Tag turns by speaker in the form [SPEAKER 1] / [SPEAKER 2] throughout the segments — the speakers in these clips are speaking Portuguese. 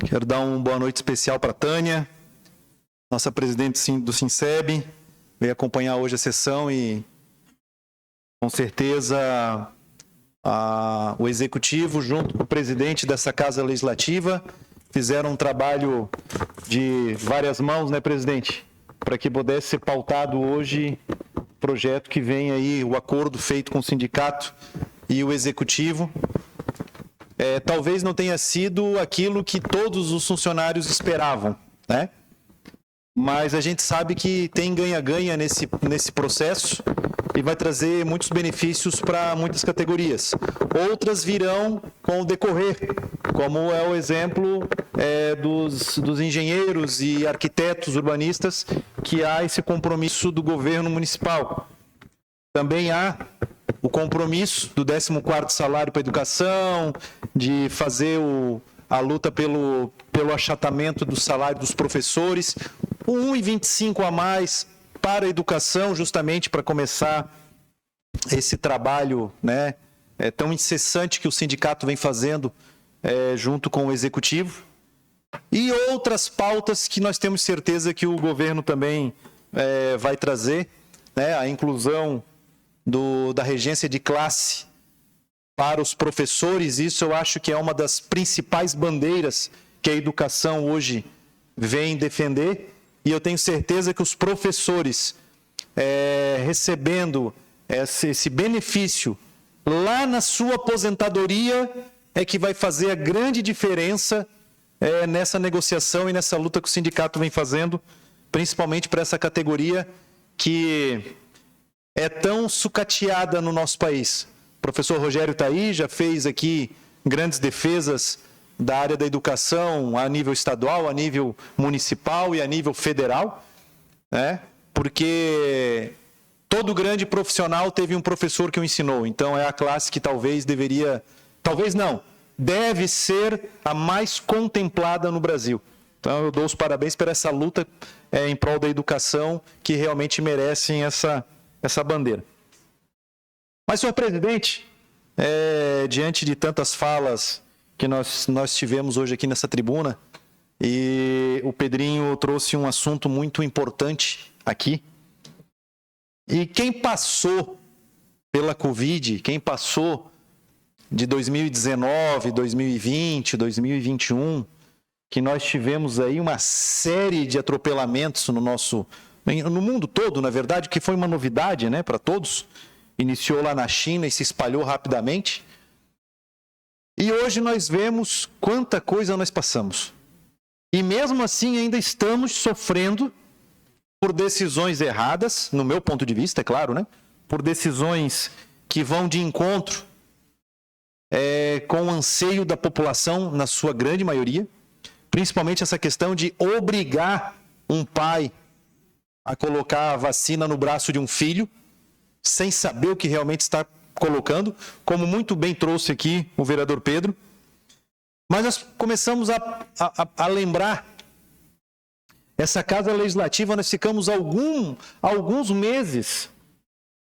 [SPEAKER 1] Quero dar uma boa noite especial para a Tânia, nossa presidente do Sinseb, veio acompanhar hoje a sessão e, com certeza, o Executivo, junto com o presidente dessa Casa Legislativa, fizeram um trabalho de várias mãos, né, presidente? Para que pudesse ser pautado hoje o projeto que vem aí, o acordo feito com o sindicato e o Executivo. Talvez não tenha sido aquilo que todos os funcionários esperavam, né? Mas a gente sabe que tem ganha-ganha nesse processo e vai trazer muitos benefícios para muitas categorias. Outras virão com o decorrer, como é o exemplo dos engenheiros e arquitetos urbanistas, que há esse compromisso do governo municipal. Também há o compromisso do 14º salário para a educação, de fazer a luta pelo achatamento do salário dos professores, o 1,25 a mais para a educação, justamente para começar esse trabalho, né, tão incessante que o sindicato vem fazendo junto com o Executivo. E outras pautas que nós temos certeza que o governo também vai trazer, né, a inclusão da regência de classe para os professores. Isso eu acho que é uma das principais bandeiras que a educação hoje vem defender, e eu tenho certeza que os professores recebendo esse benefício lá na sua aposentadoria é que vai fazer a grande diferença nessa negociação e nessa luta que o sindicato vem fazendo, principalmente para essa categoria que é tão sucateada no nosso país. O professor Rogério está aí, já fez aqui grandes defesas da área da educação a nível estadual, a nível municipal e a nível federal, né? Porque todo grande profissional teve um professor que o ensinou. Então é a classe que talvez deve ser a mais contemplada no Brasil. Então eu dou os parabéns por essa luta em prol da educação, que realmente merecem essa bandeira. Mas, senhor presidente, diante de tantas falas que nós tivemos hoje aqui nessa tribuna, e o Pedrinho trouxe um assunto muito importante aqui, e quem passou pela Covid, quem passou de 2019, 2020, 2021, que nós tivemos aí uma série de atropelamentos no mundo todo, na verdade, que foi uma novidade, né, para todos. Iniciou lá na China e se espalhou rapidamente. E hoje nós vemos quanta coisa nós passamos. E mesmo assim ainda estamos sofrendo por decisões erradas, no meu ponto de vista, é claro, né? Por decisões que vão de encontro com o anseio da população, na sua grande maioria. Principalmente essa questão de obrigar um pai a colocar a vacina no braço de um filho, sem saber o que realmente está colocando, como muito bem trouxe aqui o vereador Pedro. Mas nós começamos a lembrar, essa Casa Legislativa, nós ficamos alguns meses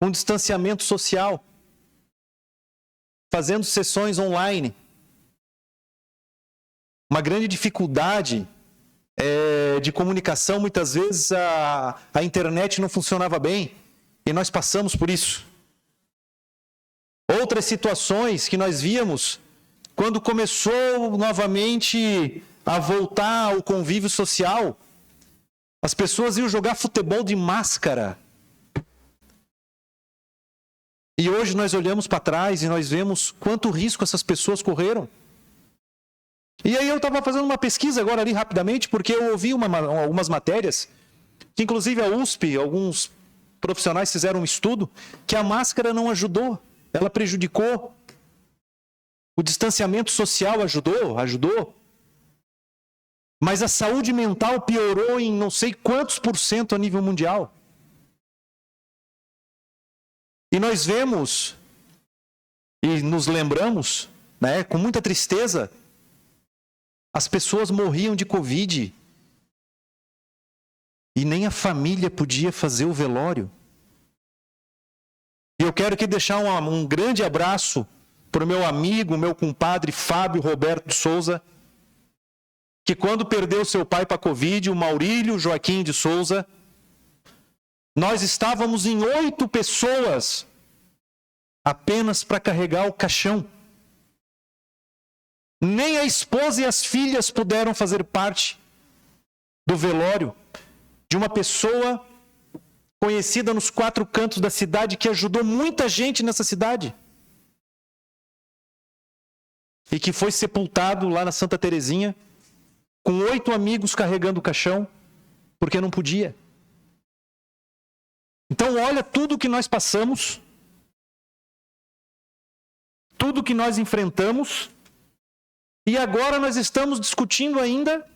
[SPEAKER 1] com distanciamento social, fazendo sessões online. Uma grande dificuldade de comunicação, muitas vezes a internet não funcionava bem, e nós passamos por isso. Outras situações que nós víamos, quando começou novamente a voltar ao convívio social, as pessoas iam jogar futebol de máscara. E hoje nós olhamos para trás e nós vemos quanto risco essas pessoas correram. E aí eu estava fazendo uma pesquisa agora ali rapidamente, porque eu ouvi algumas matérias, que inclusive a USP, alguns profissionais fizeram um estudo, que a máscara não ajudou, ela prejudicou. O distanciamento social ajudou. Mas a saúde mental piorou em não sei quantos % a nível mundial. E nós vemos, e nos lembramos, né, com muita tristeza, as pessoas morriam de Covid e nem a família podia fazer o velório. E eu quero aqui deixar um grande abraço para o meu amigo, meu compadre Fábio Roberto de Souza, que quando perdeu seu pai para a Covid, o Maurílio Joaquim de Souza, nós estávamos em 8 pessoas apenas para carregar o caixão. Nem a esposa e as filhas puderam fazer parte do velório de uma pessoa conhecida nos 4 cantos da cidade, que ajudou muita gente nessa cidade. E que foi sepultado lá na Santa Terezinha, com 8 amigos carregando o caixão, porque não podia. Então olha tudo que nós passamos, tudo que nós enfrentamos, e agora nós estamos discutindo ainda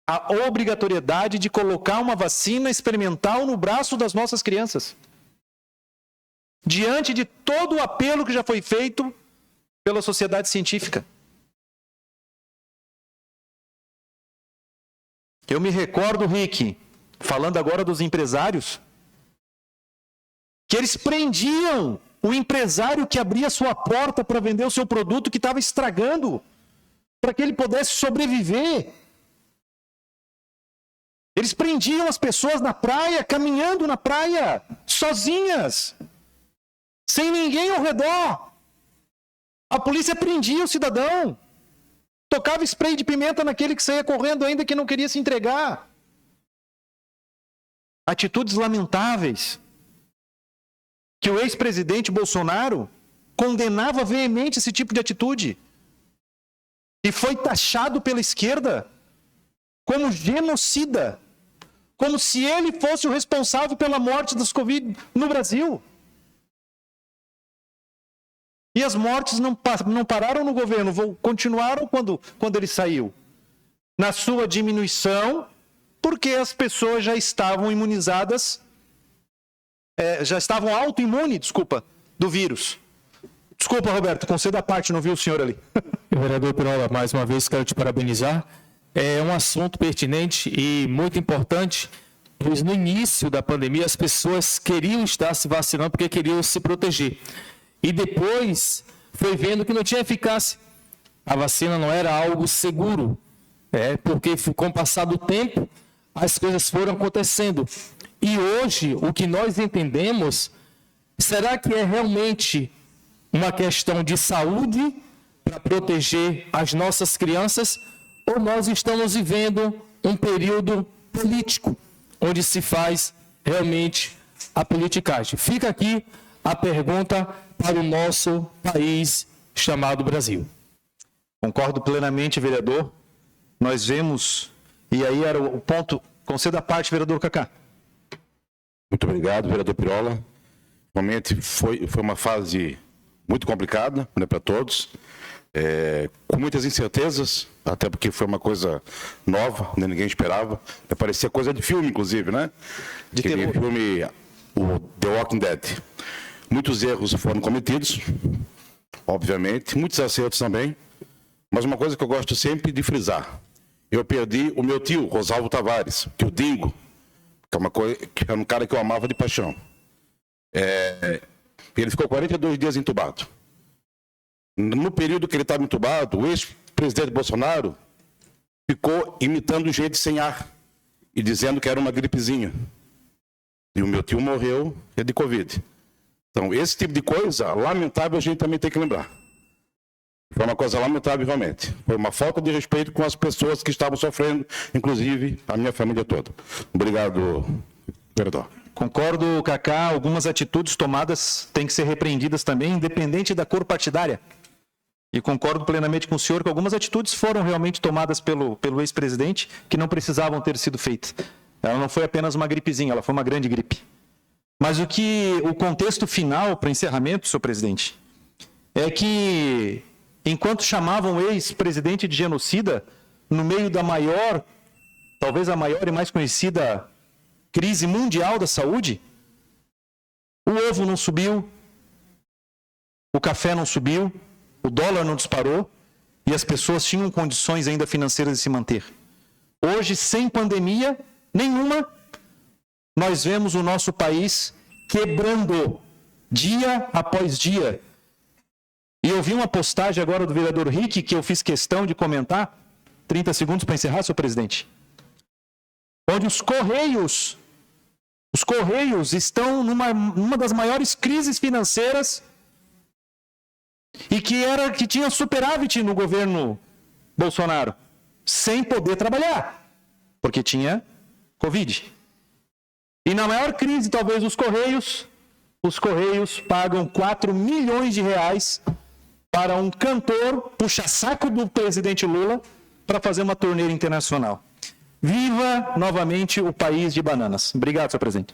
[SPEAKER 1] a obrigatoriedade de colocar uma vacina experimental no braço das nossas crianças. Diante de todo o apelo que já foi feito pela sociedade científica. Eu me recordo, Rick, falando agora dos empresários, que eles prendiam o empresário que abria sua porta para vender o seu produto que estava estragando, para que ele pudesse sobreviver. Eles prendiam as pessoas na praia, caminhando na praia, sozinhas, sem ninguém ao redor. A polícia prendia o cidadão, tocava spray de pimenta naquele que saía correndo ainda que não queria se entregar. Atitudes lamentáveis que o ex-presidente Bolsonaro condenava veemente esse tipo de atitude e foi taxado pela esquerda como genocida, como se ele fosse o responsável pela morte dos Covid no Brasil. E as mortes não pararam no governo, continuaram quando ele saiu. Na sua diminuição, porque as pessoas já estavam imunizadas, já estavam autoimunes, do vírus. Desculpa, Roberto, conceda a parte, não vi o senhor ali.
[SPEAKER 2] Vereador Pirola, mais uma vez quero te parabenizar. É um assunto pertinente e muito importante, pois no início da pandemia as pessoas queriam estar se vacinando porque queriam se proteger. E depois foi vendo que não tinha eficácia. A vacina não era algo seguro, porque com o passar do tempo as coisas foram acontecendo. E hoje o que nós entendemos, será que é realmente uma questão de saúde para proteger as nossas crianças, ou nós estamos vivendo um período político, onde se faz realmente a politicagem? Fica aqui a pergunta para o nosso país chamado Brasil.
[SPEAKER 1] Concordo plenamente, vereador. Nós vemos, e aí era o ponto, conceda a parte, vereador Cacá.
[SPEAKER 3] Muito obrigado, vereador Pirola. Realmente foi uma fase muito complicada, né, para todos, com muitas incertezas, até porque foi uma coisa nova, né, ninguém esperava. Parecia coisa de filme, inclusive, né? De aquele filme, o The Walking Dead. Muitos erros foram cometidos, obviamente, muitos acertos também, mas uma coisa que eu gosto sempre de frisar: eu perdi o meu tio, Rosalvo Tavares, que o Dingo, que era um cara que eu amava de paixão. Ele ficou 42 dias entubado. No período que ele estava entubado, o ex-presidente Bolsonaro ficou imitando gente sem ar e dizendo que era uma gripezinha. E o meu tio morreu de Covid. Então, esse tipo de coisa, lamentável, a gente também tem que lembrar. Foi uma coisa lamentável, realmente. Foi uma falta de respeito com as pessoas que estavam sofrendo, inclusive a minha família toda. Obrigado, vereador.
[SPEAKER 1] Concordo, Cacá. Algumas atitudes tomadas têm que ser repreendidas também, independente da cor partidária. E concordo plenamente com o senhor que algumas atitudes foram realmente tomadas pelo ex-presidente que não precisavam ter sido feitas. Ela não foi apenas uma gripezinha, ela foi uma grande gripe. Mas o contexto final para o encerramento, senhor presidente, é que, enquanto chamavam o ex-presidente de genocida, no meio da maior, talvez a maior e mais conhecida crise mundial da saúde, o ovo não subiu, o café não subiu, o dólar não disparou e as pessoas tinham condições ainda financeiras de se manter. Hoje, sem pandemia nenhuma, nós vemos o nosso país quebrando dia após dia. E eu vi uma postagem agora do vereador Rick, que eu fiz questão de comentar, 30 segundos para encerrar, senhor presidente, onde os Correios estão numa das maiores crises financeiras e que tinha superávit no governo Bolsonaro, sem poder trabalhar, porque tinha Covid. E na maior crise, talvez, os Correios pagam 4 milhões de reais para um cantor puxa-saco do presidente Lula para fazer uma turnê internacional. Viva novamente o país de bananas. Obrigado, senhor presidente.